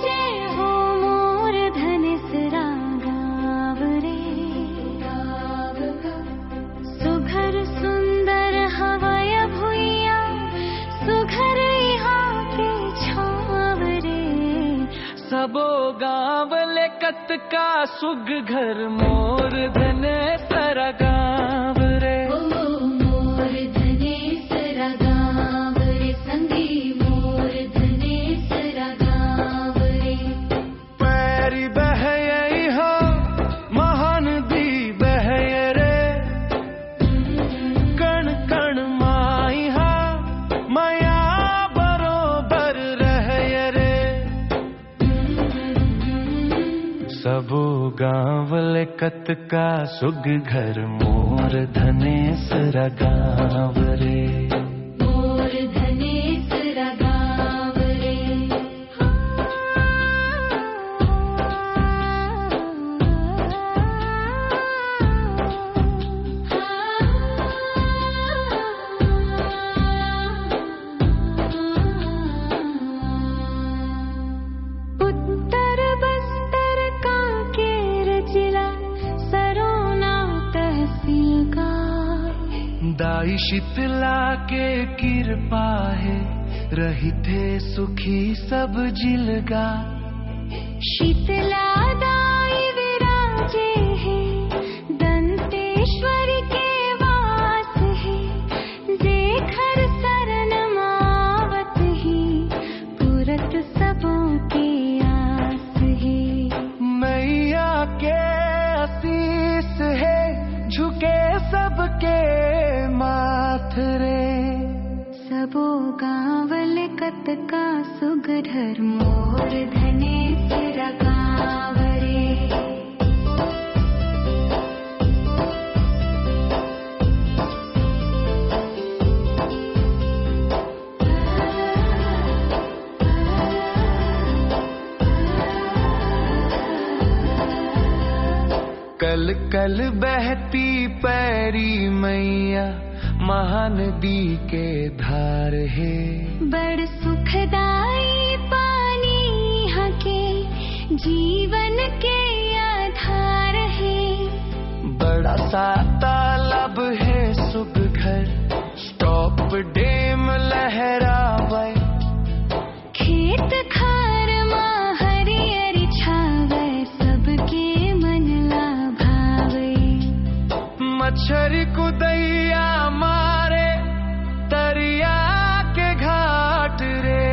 जय हो मोर धनेसरा गाव रे, सुघर सुंदर हवय भुइया, सुघर यहाँ के छाव रे। सबो गाँव लेकत का सुग घर मोर धनेसरा गाव रे। मोर धनेसरा गाव रे, संगी मोर धनेसरा गाव रे। पैरी बहयई हो महान दी बहय रे, कण कण माई हा माया बरोबर रहय रे। सबो गाँव लेकत का सुग घर मोर धनेसरा गाव रे। मोर धनेसरा गाव रे। उत्तर बस्तर कांकेर जिला, सरोना तहसील का। दाई शीतला के कृपा है, रही थे सुखी सब जिलगा। शीतला दाई विराजे है, दंतेश्वरी के वास है। जेखर सरन मावत ही, पुरत सबों के आस है। मैया के आशीष है, झुके सबके माथ रे। सबो गाँव लेकत का सुगढ़र मोर धनेसरा गाव रे। कल कल बहती पैरी मैया, महानदी के धार है। बड़ सुखदाई पानी यहाँ के, जीवन के आधार है। बड़ा सा तालाब है सुग घर, स्टॉप डैम लहरावे। खेत खार माँ हरियरी छावे, सबके मन ला भावे। मच्छर कुदैया मारे, तरिया के घाट रे।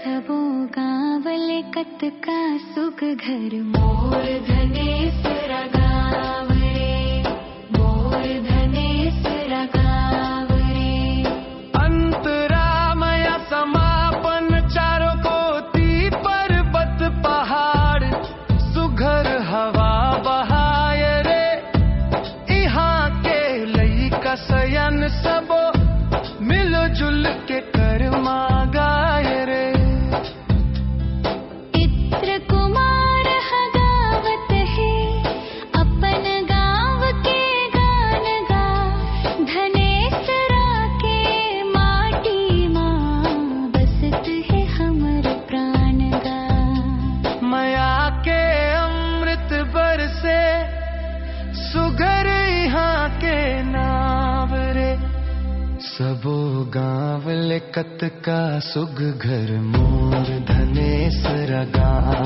सबो गाँव लेकत का सुग घर मोर धनेसरा गाव रे। मोर धनेसरा गाव रे। अंतरामया समापन चारों कोटि पर्वत पहाड़, सुघर हवा बहाय रे। यहाँ के लई का सयन सबो मिलो जुल के कर गाय रे। इत्र कुमार गावत है, अपन गाँव के गान गा। धनेसरा के माटी माँ, बसत है हमर प्राण गा। माया के अमृत बरसे, सुघर यहाँ के नाव रे। सबो गाँव लेकत का सुग घर मोर धनेसरा गाव